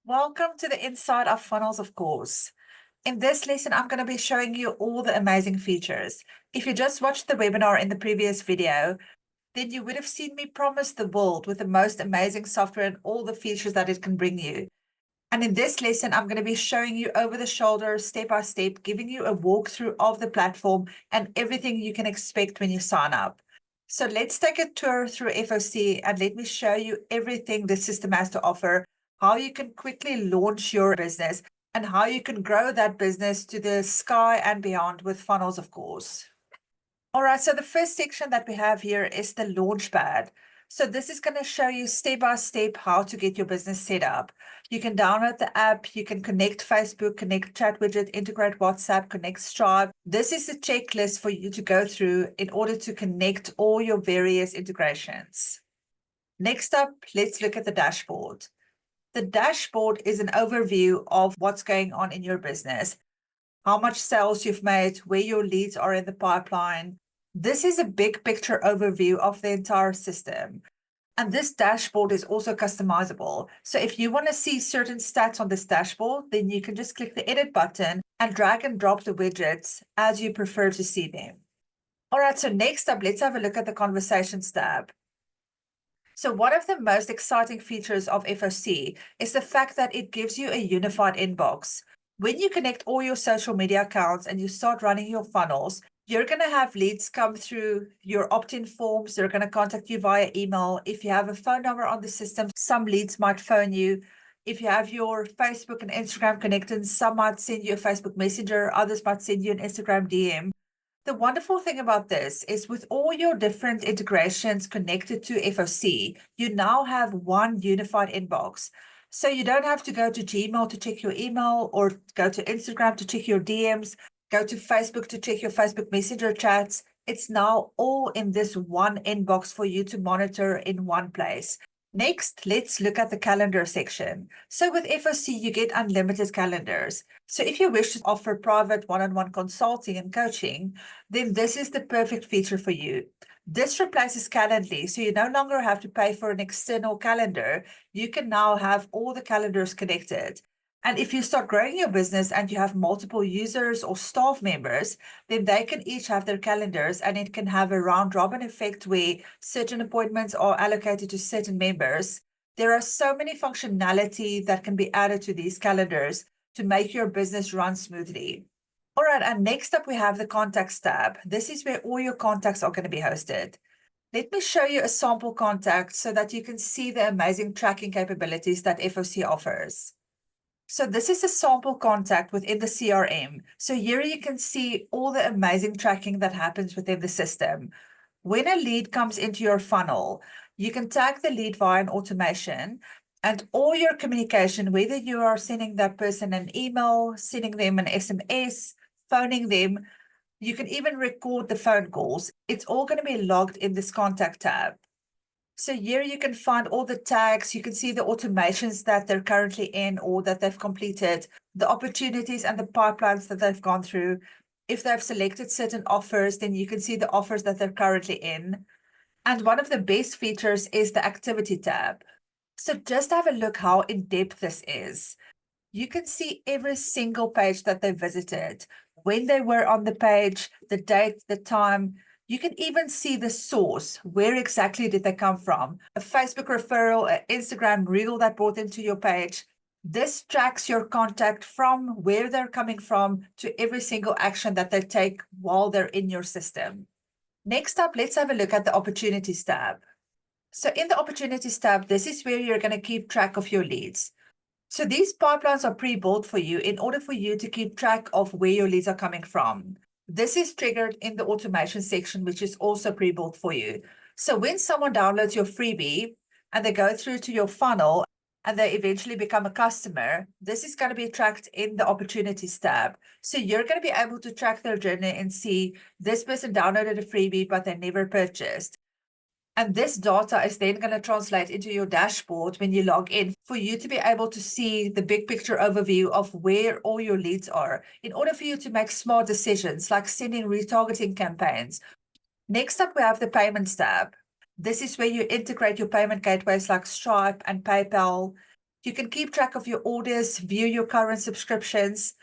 Welcome to the inside of funnels, of course. In this lesson, I'm going to be showing you all the amazing features. If you just watched the webinar in the previous video, then you would have seen me promise the world with the most amazing software and all the features that it can bring you. And in this lesson, I'm going to be showing you over the shoulder, step by step, giving you a walkthrough of the platform and everything you can expect when you sign up. So let's take a tour through FOC and let me show you everything the system has to offer, how you can quickly launch your business, and how you can grow that business to the sky and beyond with funnels, of course. All right, so the first section that we have here is the Launchpad. So this is going to show you step by step how to get your business set up. You can download the app, you can connect Facebook, connect chat widget, integrate WhatsApp, connect Stripe. This is a checklist for you to go through in order to connect all your various integrations. Next up, let's look at the dashboard. The dashboard is an overview of what's going on in your business, how much sales you've made, where your leads are in the pipeline. This is a big picture overview of the entire system. And this dashboard is also customizable. So if you want to see certain stats on this dashboard, then you can just click the edit button and drag and drop the widgets as you prefer to see them. All right, so next up, let's have a look at the Conversations tab. So one of the most exciting features of FOC is the fact that it gives you a unified inbox. When you connect all your social media accounts and you start running your funnels, you're going to have leads come through your opt-in forms. They're going to contact you via email. If you have a phone number on the system, some leads might phone you. If you have your Facebook and Instagram connected, some might send you a Facebook Messenger, others might send you an Instagram DM. The wonderful thing about this is with all your different integrations connected to FOC, you now have one unified inbox. So you don't have to go to Gmail to check your email or go to Instagram to check your DMs, go to Facebook to check your Facebook Messenger chats. It's now all in this one inbox for you to monitor in one place. Next, let's look at the calendar section. So with FOC, you get unlimited calendars. So if you wish to offer private one-on-one consulting and coaching, then this is the perfect feature for you. This replaces Calendly, so you no longer have to pay for an external calendar. You can now have all the calendars connected. And if you start growing your business and you have multiple users or staff members, then they can each have their calendars and it can have a round robin effect where certain appointments are allocated to certain members. There are so many functionality that can be added to these calendars to make your business run smoothly. All right, and next up we have the Contacts tab. This is where all your contacts are going to be hosted. Let me show you a sample contact so that you can see the amazing tracking capabilities that FOC offers. So this is a sample contact within the CRM. So here you can see all the amazing tracking that happens within the system. When a lead comes into your funnel, you can tag the lead via an automation, and all your communication, whether you are sending that person an email, sending them an SMS, phoning them, you can even record the phone calls. It's all going to be logged in this contact tab. So here you can find all the tags. You can see the automations that they're currently in or that they've completed, the opportunities and the pipelines that they've gone through. If they've selected certain offers, then you can see the offers that they're currently in. And one of the best features is the activity tab. So just have a look how in-depth this is. You can see every single page that they visited, when they were on the page, the date, the time. You can even see the source. Where exactly did they come from? A Facebook referral, an Instagram reel that brought them to your page. This tracks your contact from where they're coming from to every single action that they take while they're in your system. Next up, let's have a look at the Opportunities tab. So in the Opportunities tab, this is where you're going to keep track of your leads. So these pipelines are pre-built for you in order for you to keep track of where your leads are coming from. This is triggered in the automation section, which is also pre-built for you. So when someone downloads your freebie and they go through to your funnel and they eventually become a customer, this is going to be tracked in the Opportunities tab. So you're going to be able to track their journey and see this person downloaded a freebie, but they never purchased. And this data is then going to translate into your dashboard when you log in for you to be able to see the big picture overview of where all your leads are in order for you to make smart decisions like sending retargeting campaigns. Next up, we have the Payments tab. This is where you integrate your payment gateways like Stripe and PayPal. You can keep track of your orders, view your current subscriptions.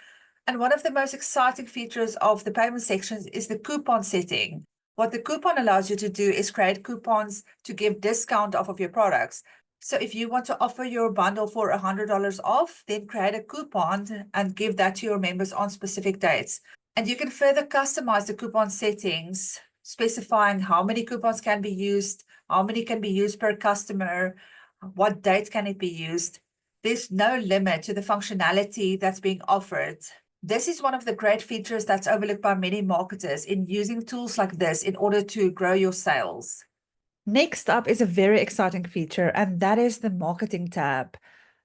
And one of the most exciting features of the payment sections is the coupon setting. What the coupon allows you to do is create coupons to give discount off of your products. So if you want to offer your bundle for $100 off, then create a coupon and give that to your members on specific dates. And you can further customize the coupon settings, specifying how many coupons can be used, how many can be used per customer, what date can it be used. There's no limit to the functionality that's being offered. This is one of the great features that's overlooked by many marketers in using tools like this in order to grow your sales. Next up is a very exciting feature, and that is the marketing tab.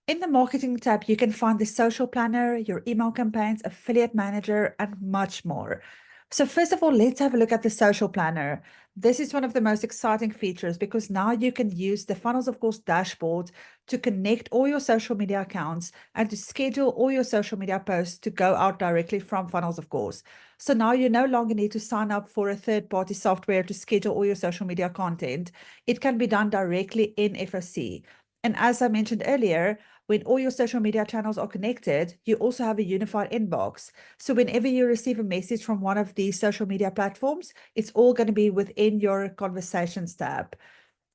In the marketing tab, you can find the social planner, your email campaigns, affiliate manager, and much more. So first of all, let's have a look at the social planner. This is one of the most exciting features because now you can use the Funnels of Course dashboard to connect all your social media accounts and to schedule all your social media posts to go out directly from Funnels of Course. So now you no longer need to sign up for a third-party software to schedule all your social media content. It can be done directly in FOC. And as I mentioned earlier, when all your social media channels are connected, you also have a unified inbox. So whenever you receive a message from one of these social media platforms, it's all going to be within your Conversations tab.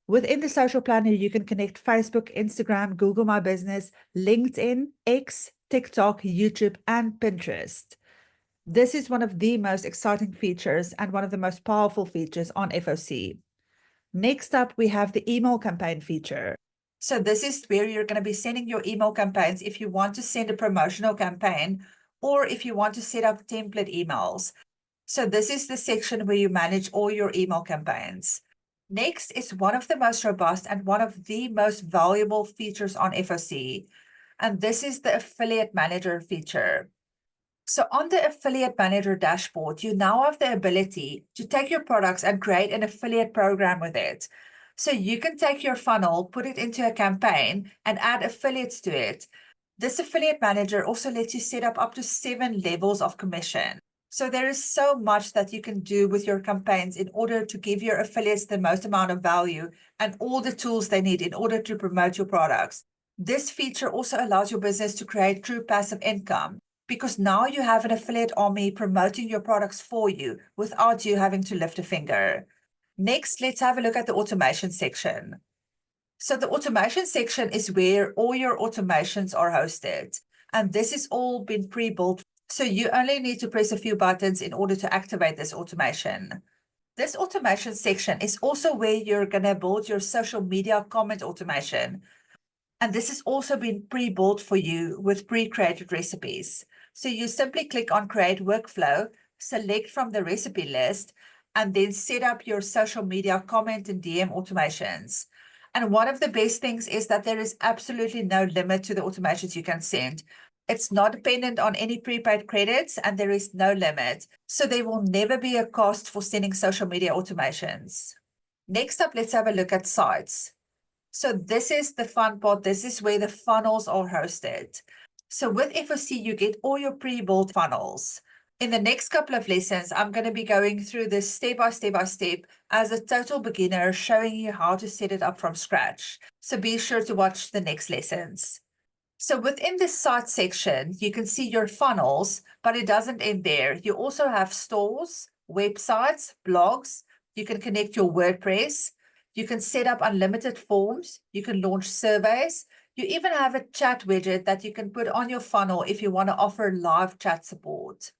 Within the social planner, you can connect Facebook, Instagram, Google My Business, LinkedIn, X, TikTok, YouTube, and Pinterest. This is one of the most exciting features and one of the most powerful features on FOC. Next up, we have the email campaign feature. So this is where you're going to be sending your email campaigns if you want to send a promotional campaign or if you want to set up template emails. So this is the section where you manage all your email campaigns. Next is one of the most robust and one of the most valuable features on FOC, and this is the Affiliate Manager feature. So on the Affiliate Manager dashboard, you now have the ability to take your products and create an affiliate program with it. So you can take your funnel, put it into a campaign, and add affiliates to it. This Affiliate Manager also lets you set up to 7 levels of commission. So there is so much that you can do with your campaigns in order to give your affiliates the most amount of value and all the tools they need in order to promote your products. This feature also allows your business to create true passive income, because now you have an affiliate army promoting your products for you without you having to lift a finger. Next, let's have a look at the automation section. So the automation section is where all your automations are hosted. And this is all been pre-built. So you only need to press a few buttons in order to activate this automation. This automation section is also where you're going to build your social media comment automation. And this has also been pre-built for you with pre-created recipes. So you simply click on Create Workflow, select from the recipe list, and then set up your social media comment and DM automations. And one of the best things is that there is absolutely no limit to the automations you can send. It's not dependent on any prepaid credits, and there is no limit. So there will never be a cost for sending social media automations. Next up, let's have a look at sites. So this is the fun part. This is where the funnels are hosted. So with FOC, you get all your pre-built funnels. In the next couple of lessons, I'm going to be going through this step by step as a total beginner, showing you how to set it up from scratch. So be sure to watch the next lessons. So within this site section, you can see your funnels, but it doesn't end there. You also have stores, websites, blogs. You can connect your WordPress. You can set up unlimited forms. You can launch surveys. You even have a chat widget that you can put on your funnel if you want to offer live chat support.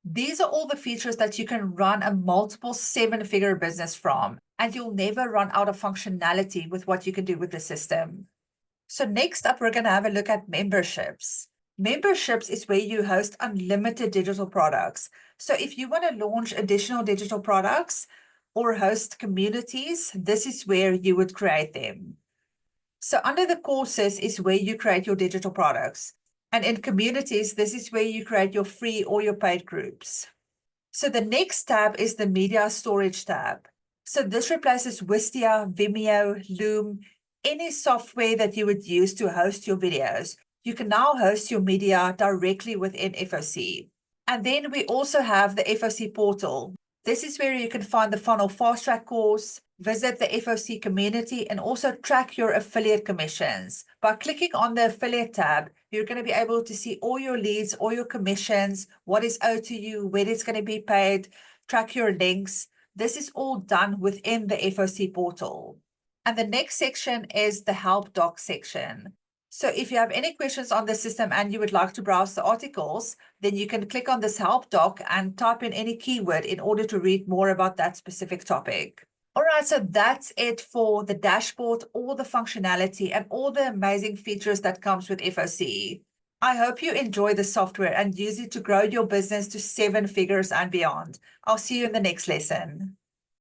These are all the features that you can run a multiple 7-figure business from, and you'll never run out of functionality with what you can do with the system. So next up, we're going to have a look at memberships. Memberships is where you host unlimited digital products. So if you want to launch additional digital products or host communities, this is where you would create them. So under the courses is where you create your digital products. And in communities, this is where you create your free or your paid groups. So the next tab is the media storage tab. So this replaces Wistia, Vimeo, Loom, any software that you would use to host your videos. You can now host your media directly within FOC. And then we also have the FOC portal. This is where you can find the Funnel Fast Track course, visit the FOC community, and also track your affiliate commissions. By clicking on the affiliate tab, you're going to be able to see all your leads, all your commissions, what is owed to you, when it's going to be paid, track your links. This is all done within the FOC portal. And the next section is the help doc section. So if you have any questions on the system and you would like to browse the articles, then you can click on this help doc and type in any keyword in order to read more about that specific topic. All right, so that's it for the dashboard, all the functionality and all the amazing features that comes with FOC. I hope you enjoy the software and use it to grow your business to 7 figures and beyond. I'll see you in the next lesson.